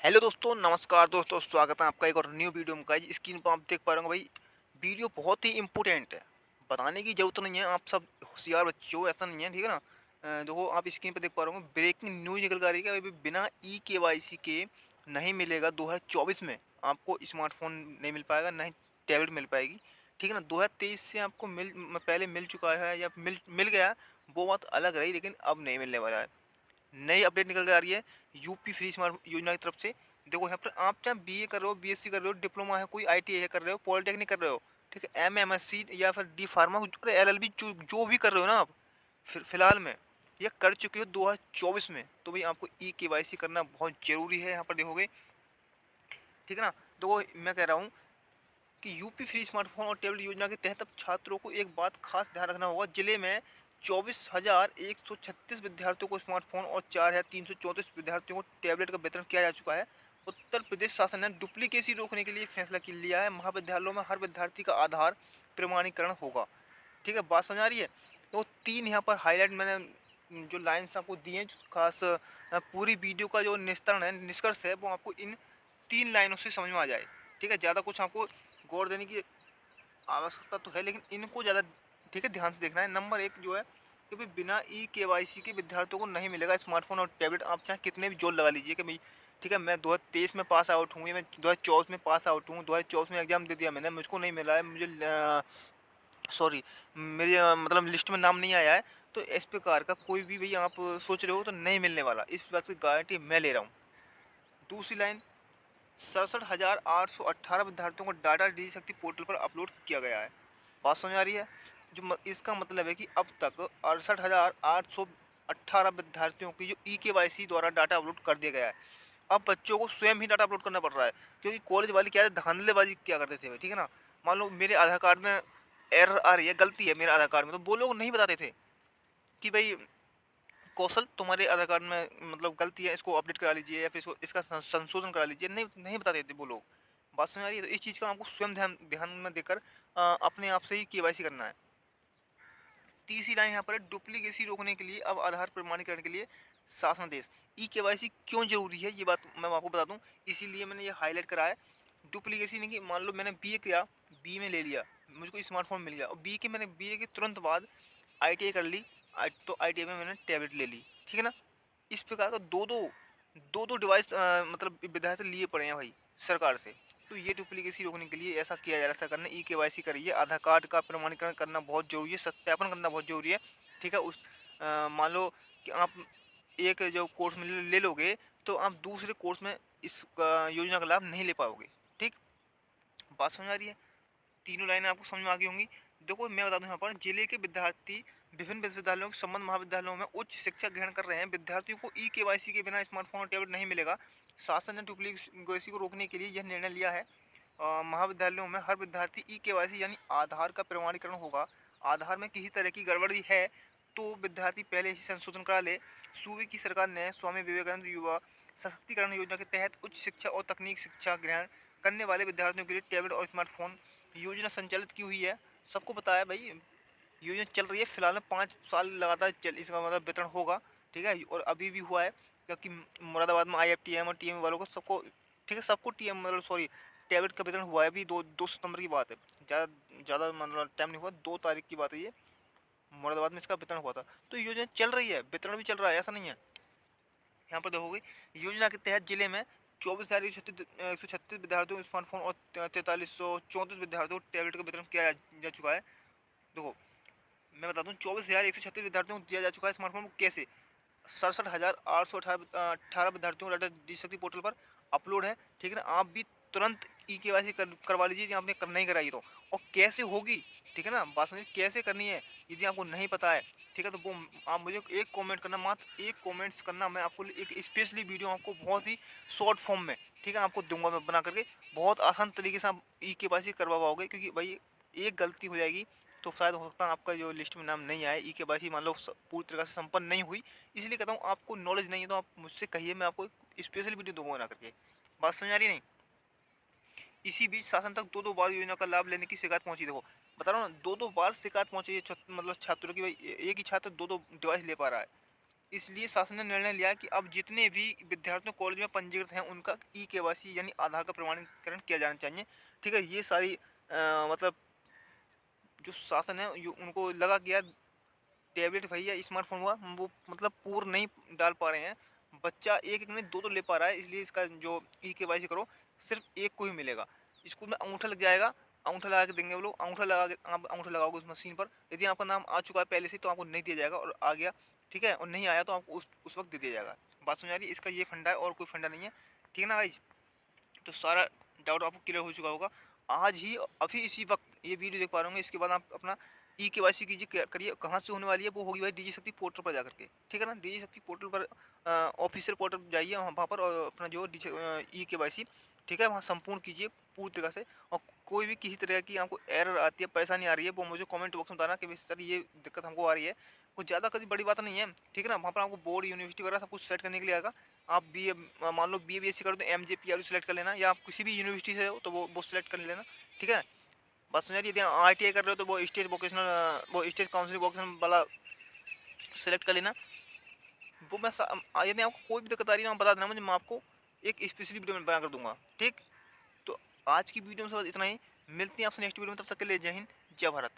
Hello दोस्तों, नमस्कार दोस्तों, स्वागत है आपका एक और न्यू वीडियो में। गाइस स्क्रीन पर आप देख पा रहे होंगे भाई, वीडियो बहुत ही इंपॉर्टेंट है। बताने की ज़रूरत नहीं है, आप सब होशियार बच्चे हो, ऐसा नहीं है, ठीक है ना। देखो आप स्क्रीन पर देख पा रहे होंगे, ब्रेकिंग न्यूज़ निकल कर आ रही है कि भाई बिना ई-केवाईसी के नहीं मिलेगा 2024 में आपको स्मार्टफ़ोन नहीं मिल पाएगा, ना ही टैबलेट मिल पाएगी, ठीक है ना। 2023 से आपको पहले मिल चुका है या मिल मिल गया, वो बात अलग रही, लेकिन अब नहीं मिलने वाला है। नई अपडेट निकल के आ रही है यूपी फ्री स्मार्ट योजना की तरफ से। देखो यहाँ पर आप चाहे बीए कर रहे हो, बीएससी कर रहे हो, डिप्लोमा है, कोई आईटीआई कर रहे हो, पॉलिटेक्निक कर रहे हो, ठीक है, एमएमएससी या फिर डी फार्मा, एलएलबी, जो भी कर रहे हो ना आप फिलहाल में या कर चुके हो 2024 में, तो भाई आपको ई केवाईसी करना बहुत जरूरी है। यहाँ पर देखोगे, ठीक है ना। तो मैं कह रहा हूँ कि यूपी फ्री स्मार्टफोन और टैबलेट योजना के तहत अब छात्रों को एक बात खास ध्यान रखना होगा। जिले में 24,136 विद्यार्थियों को स्मार्टफोन और 4,334 विद्यार्थियों को टैबलेट का वितरण किया जा चुका है। उत्तर प्रदेश शासन ने डुप्लीकेसी रोकने के लिए फैसला लिया है। महाविद्यालयों में हर विद्यार्थी का आधार प्रमाणीकरण होगा, ठीक है। बात समझ आ रही है। तो तीन यहाँ पर हाईलाइट मैंने जो लाइन्स आपको दी हैं, खास पूरी वीडियो का जो निस्तरण है, निष्कर्ष है, वो आपको इन तीन लाइनों से समझ में आ जाए, ठीक है। ज़्यादा कुछ आपको गौर देने की आवश्यकता तो है, लेकिन इनको ज़्यादा, ठीक है, ध्यान से देखना है। नंबर एक जो है कि भाई बिना ई-केवाईसी के विद्यार्थियों को नहीं मिलेगा स्मार्टफोन और टैबलेट। आप चाहे कितने भी जोर लगा लीजिए कि भाई, ठीक है, मैं 2023 में पास आउट हूँ, या मैं 2024 में पास आउट हूँ, 2024 में एग्जाम दे दिया मैंने, मुझको नहीं मिला है, मुझे सॉरी, मेरी मतलब लिस्ट में नाम नहीं आया है, तो इस प्रकार का कोई भी भाई आप सोच रहे हो तो नहीं मिलने वाला, इस बात की गारंटी मैं ले रहा हूँ। दूसरी लाइन, 67,818 विद्यार्थियों को डाटा डी शक्ति पोर्टल पर अपलोड किया गया है। बात समझ आ रही है। इसका मतलब है कि अब तक 68,818 विद्यार्थियों की जो ई के वाई सी द्वारा डाटा अपलोड कर दिया गया है। अब बच्चों को स्वयं ही डाटा अपलोड करना पड़ रहा है, क्योंकि कॉलेज वाले क्या है, धांधलेबाजी क्या करते थे, ठीक है ना। मान लो मेरे आधार कार्ड में एरर आ रही है, गलती है मेरे आधार कार्ड में, तो वो लोग नहीं बताते थे कि भाई कौशल, तुम्हारे आधार कार्ड में मतलब गलती है, इसको अपडेट करा लीजिए या फिर इसको इसका संशोधन करा लीजिए, नहीं नहीं बता देते वो लोग। बात समझ आ रही है। तो इस चीज़ का आपको स्वयं ध्यान ध्यान में देकर अपने आप से ही केवाईसी करना है। तीसरी लाइन यहाँ पर है, डुप्लीकेसी रोकने के लिए अब आधार प्रमाणीकरण के लिए शासनादेश। ई केवाईसी क्यों जरूरी है, ये बात मैं आपको बता दूं, इसीलिए मैंने ये हाईलाइट करा है। डुप्लीकेसी नहीं कि मान लो मैंने बीए किया, बी में ले लिया, मुझको स्मार्टफोन मिल गया, और बीए के तुरंत बाद आईटीआई कर ली, तो आईटीआई में मैंने टैबलेट ले ली, ठीक है ना। इस प्रकार का दो दो डिवाइस मतलब विद्यार्थी लिए पड़े हैं भाई सरकार से। तो ये डुप्लीकेसी रोकने के लिए ऐसा किया जा रहा है सरकार ने, ई केवाईसी करिए, आधार कार्ड का प्रमाणीकरण करना बहुत जरूरी है, सत्यापन करना बहुत जरूरी है, ठीक है। मान लो कि आप एक जो कोर्स में ले लोगे, तो आप दूसरे कोर्स में इस योजना का लाभ नहीं ले पाओगे, ठीक। बात समझ आ रही है। तीनों लाइनें आपको समझ में आ गई होंगी। देखो मैं बता दूं, यहाँ पर जिले के विद्यार्थी विभिन्न विश्वविद्यालयों के संबंध महाविद्यालयों में उच्च शिक्षा ग्रहण कर रहे हैं। विद्यार्थियों को ई केवाईसी के बिना स्मार्टफोन और टैबलेट नहीं मिलेगा। शासन ने डुप्लीकेसी को रोकने के लिए यह निर्णय लिया है। महाविद्यालयों में हर विद्यार्थी ई केवाईसी यानी आधार का प्रमाणीकरण होगा। आधार में किसी तरह की गड़बड़ी है तो विद्यार्थी पहले ही संशोधन करा ले। सूबे की सरकार ने स्वामी विवेकानंद युवा सशक्तिकरण योजना के तहत उच्च शिक्षा और तकनीक शिक्षा ग्रहण करने वाले विद्यार्थियों के लिए टैबलेट और स्मार्टफोन योजना संचालित की हुई है। सबको पता है भाई, योजना चल रही है फिलहाल में 5 साल लगातार चल, इसका मतलब वितरण होगा, ठीक है। और अभी भी हुआ है, क्योंकि मुरादाबाद में IFTM और TM वालों को सबको, ठीक है, सबको टीएम मतलब सॉरी टैबलेट का वितरण हुआ है। अभी दो सितंबर की बात है, ज़्यादा ज़्यादा मतलब टाइम नहीं हुआ, 2 तारीख की बात है ये, मुरादाबाद में इसका वितरण हुआ था। तो योजना चल रही है, वितरण भी चल रहा है, ऐसा नहीं है। यहाँ पर देखोगे, योजना के तहत जिले में 24,136 विद्यार्थियों को स्मार्टफोन और 4334 विद्यार्थियों को टैबलेट का वितरण किया जा चुका है। देखो मैं बता दूं, 24,136 विद्यार्थियों को दिया जा चुका है स्मार्टफोन। कैसे? 67,818 विद्यार्थियों को डाटा डी शक्ति पोर्टल पर अपलोड है, ठीक है ना। आप भी तुरंत ई केवाईसी करवा लीजिए यदि आपने नहीं कराई तो। और कैसे होगी, ठीक है ना, बात समझिए कैसे करनी है, यदि आपको नहीं पता है, ठीक है, तो वो आप मुझे एक कमेंट करना, मात्र एक कमेंट्स करना, मैं आपको एक स्पेशली वीडियो आपको बहुत ही शॉर्ट फॉर्म में, ठीक है, आपको दूंगा मैं बना करके। बहुत आसान तरीके से आप ई केवाईसी करवा पाओगे, क्योंकि भाई एक गलती हो जाएगी तो शायद हो सकता है आपका जो लिस्ट में नाम नहीं आए, ई केवाईसी मान लो पूरी तरह से संपन्न नहीं हुई। इसलिए कहता हूँ, आपको नॉलेज नहीं है तो आप मुझसे कहिए, मैं आपको एक स्पेशल वीडियो दूंगा बना करके। बात समझ आ रही नहीं। इसी बीच शासन तक दो दो बार योजना का लाभ लेने की शिकायत पहुंची। देखो बता रहा हूँ ना, दो दो बार शिकायत पहुंची है, मतलब छात्रों की, भाई एक ही छात्र दो दो डिवाइस ले पा रहा है। इसलिए शासन ने निर्णय लिया कि अब जितने भी विद्यार्थियों कॉलेज में पंजीकृत हैं उनका ई-केवाईसी यानी आधार का प्रमाणीकरण किया जाना चाहिए। ठीक है, ये सारी मतलब जो शासन है उनको लगा कि यार टैबलेट भैया स्मार्टफोन हुआ वो मतलब पूर्ण नहीं डाल पा रहे हैं, बच्चा एक एक नहीं दो तो ले पा रहा है, इसलिए इसका जो ई-केवाईसी करो सिर्फ एक को ही मिलेगा। स्कूल में अंगूठा लग जाएगा, अंगूठा लगा के देंगे वो लोग, अंगूठा लगा के आप अंगूठा लगाओगे उस मशीन पर, यदि आपका नाम आ चुका है पहले से तो आपको नहीं दिया जाएगा, और आ गया ठीक है और नहीं आया तो आपको उस वक्त दे दिया जाएगा। बात समझ आ रही है? इसका ये फंडा है और कोई फंडा नहीं है। ठीक है ना भाई? तो सारा डाउट आपको क्लियर हो चुका होगा। आज ही अभी इसी वक्त ये वीडियो देख पा रहे होंगे, इसके बाद आप अपना ई-केवाईसी कीजिए, करिए। कहाँ से होने वाली है वो होगी भाई डीजी शक्ति पोर्टल पर जाकर के, ठीक है ना? डीजी शक्ति पोर्टल पर ऑफिशियल पोर्टल जाइए, वहाँ पर और अपना जो ई-केवाईसी ठीक है वहाँ संपूर्ण कीजिए पूरी तरह से। और कोई भी किसी तरह की आपको एरर आती है, परेशानी आ रही है, वो मुझे कमेंट बॉक्स में बताना कि सर ये दिक्कत हमको आ रही है। कुछ ज़्यादा कभी बड़ी बात नहीं है, ठीक है ना? वहाँ पर आपको बोर्ड यूनिवर्सिटी वगैरह सब कुछ सेट करने के लिए आएगा। आप बी ए मान लो B A B S C करो तो MJPRU सेलेक्ट कर लेना, या आप किसी भी यूनिवर्सिटी से हो तो वो सेलेक्ट कर लेना, ठीक है? बस समझ यदि ITI कर रहे हो तो वो स्टेट वोकेशनल वो स्टेट काउंसिल वोकेशनल वाला सेलेक्ट कर लेना। वो मैं यदि आपको कोई भी दिक्कत आ रही है ना बता देना मुझे, मैं आपको एक स्पेशली वीडियो में बना कर दूंगा, ठीक? तो आज की वीडियो में बस इतना ही, मिलती हैं आपसे नेक्स्ट वीडियो में, तब तक के लिए जय हिंद जय भारत।